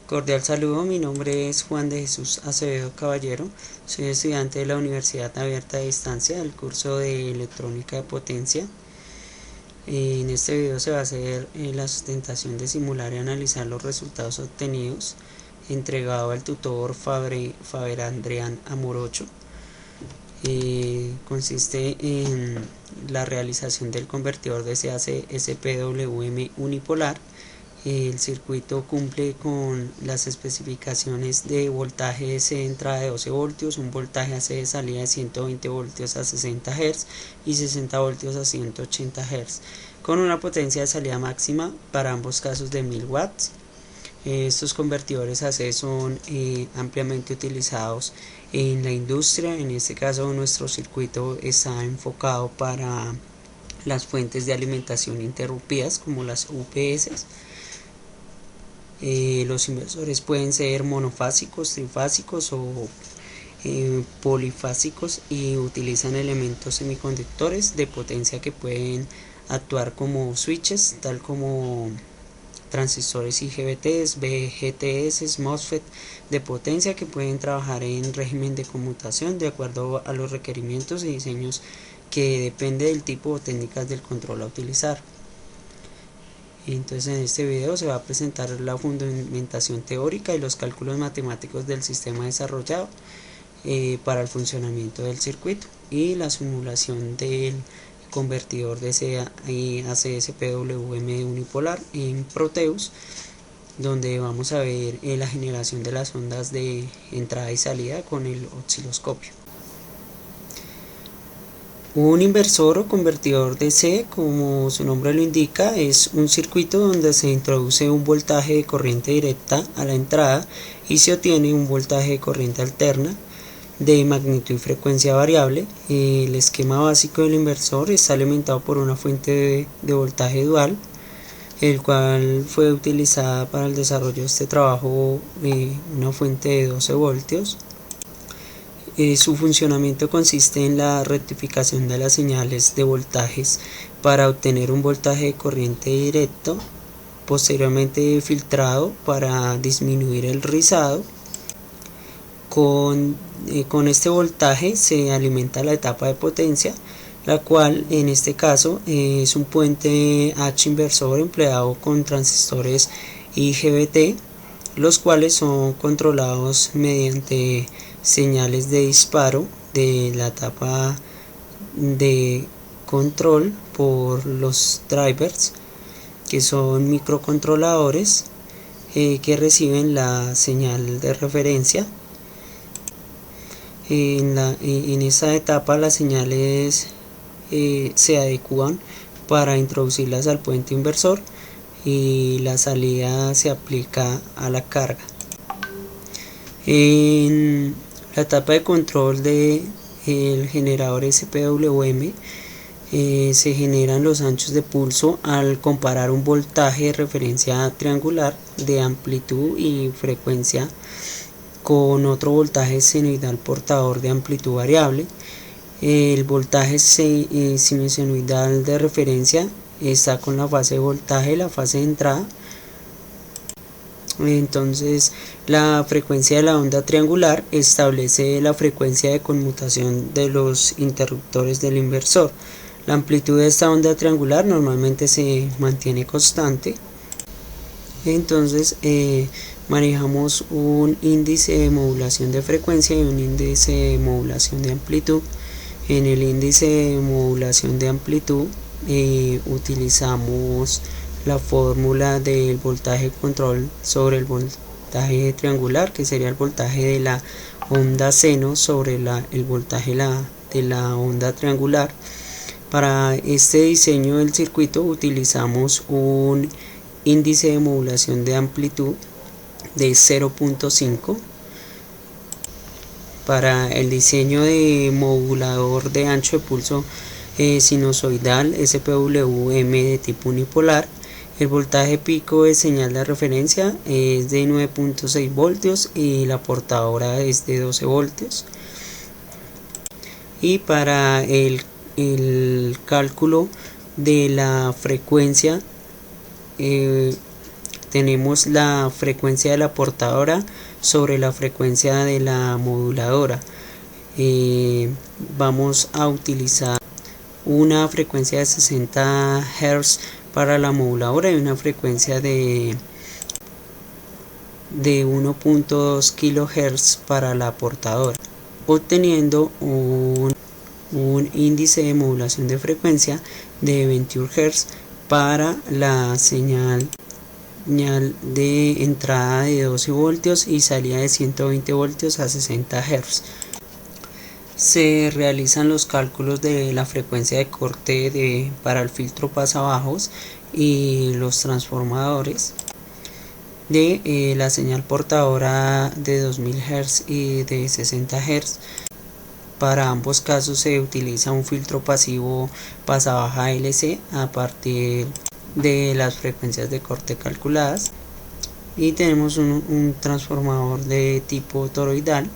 Cordial saludo, mi nombre es Juan de Jesús Acevedo Caballero, soy estudiante de la Universidad Abierta de Distancia del curso de Electrónica de Potencia. En este video se va a hacer la sustentación de simular y analizar los resultados obtenidos entregado al tutor Faber Andrean Amorocho. Consiste en la realización del convertidor DCAC SPWM unipolar. El circuito cumple con las especificaciones de voltaje DC de entrada de 12 voltios, un voltaje AC de salida de 120 voltios a 60 Hz y 60 voltios a 180 Hz, con una potencia de salida máxima para ambos casos de 1000 watts. Estos convertidores AC son ampliamente utilizados en la industria. En este caso nuestro circuito está enfocado para las fuentes de alimentación interrumpidas como las UPS. Los inversores pueden ser monofásicos, trifásicos o polifásicos y utilizan elementos semiconductores de potencia que pueden actuar como switches, tal como transistores IGBTs, BGTs, MOSFET de potencia que pueden trabajar en régimen de conmutación de acuerdo a los requerimientos y diseños que depende del tipo o técnicas del control a utilizar. Entonces en este video se va a presentar la fundamentación teórica y los cálculos matemáticos del sistema desarrollado para el funcionamiento del circuito y la simulación del convertidor DCA y ACSPWM unipolar en Proteus, donde vamos a ver la generación de las ondas de entrada y salida con el osciloscopio. Un inversor o convertidor DC, como su nombre lo indica, es un circuito donde se introduce un voltaje de corriente directa a la entrada y se obtiene un voltaje de corriente alterna de magnitud y frecuencia variable. El esquema básico del inversor está alimentado por una fuente de voltaje dual, el cual fue utilizada para el desarrollo de este trabajo, una fuente de 12 voltios. Su funcionamiento consiste en la rectificación de las señales de voltajes para obtener un voltaje de corriente directo, posteriormente filtrado para disminuir el rizado. Con este voltaje se alimenta la etapa de potencia, la cual en este caso es un puente H inversor empleado con transistores IGBT, los cuales son controlados mediante señales de disparo de la etapa de control por los drivers, que son microcontroladores que reciben la señal de referencia. En esa etapa las señales se adecúan para introducirlas al puente inversor y la salida se aplica a la carga. En la etapa de control del generador SPWM se generan los anchos de pulso al comparar un voltaje de referencia triangular de amplitud y frecuencia con otro voltaje senoidal portador de amplitud variable. El voltaje sinusoidal de referencia está con la fase de voltaje, la fase de entrada. Entonces la frecuencia de la onda triangular establece la frecuencia de conmutación de los interruptores del inversor. La amplitud de esta onda triangular normalmente se mantiene constante. Entonces manejamos un índice de modulación de frecuencia y un índice de modulación de amplitud. En el índice de modulación de amplitud utilizamos la fórmula del voltaje control sobre el voltaje triangular, que sería el voltaje de la onda seno sobre el voltaje de la onda triangular. Para este diseño del circuito utilizamos un índice de modulación de amplitud de 0.5. Para el diseño de modulador de ancho de pulso sinusoidal SPWM de tipo unipolar, el voltaje pico de señal de referencia es de 9.6 voltios y la portadora es de 12 voltios. Y para el cálculo de la frecuencia tenemos la frecuencia de la portadora sobre la frecuencia de la moduladora. Vamos a utilizar una frecuencia de 60 Hz para la moduladora y una frecuencia de 1.2 kHz para la portadora, obteniendo un índice de modulación de frecuencia de 21 Hz para la señal de entrada de 12 voltios y salida de 120 voltios a 60 Hz. Se realizan los cálculos de la frecuencia de corte para el filtro pasabajos y los transformadores de la señal portadora de 2000 Hz y de 60 Hz. Para ambos casos se utiliza un filtro pasivo pasabaja LC a partir de las frecuencias de corte calculadas, y tenemos un transformador de tipo toroidal.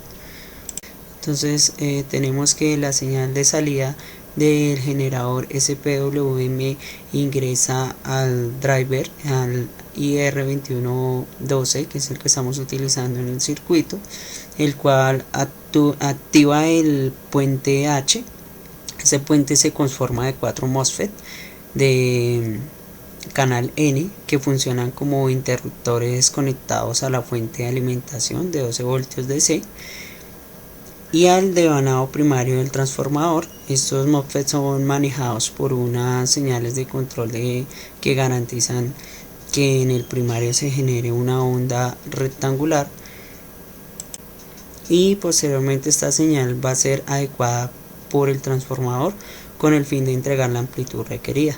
Entonces tenemos que la señal de salida del generador SPWM ingresa al driver, al IR2112, que es el que estamos utilizando en el circuito, el cual activa el puente H. Ese puente se conforma de 4 MOSFET de canal N que funcionan como interruptores conectados a la fuente de alimentación de 12 voltios DC y al devanado primario del transformador. Estos MOSFET son manejados por unas señales de control que garantizan que en el primario se genere una onda rectangular, y posteriormente esta señal va a ser adecuada por el transformador con el fin de entregar la amplitud requerida.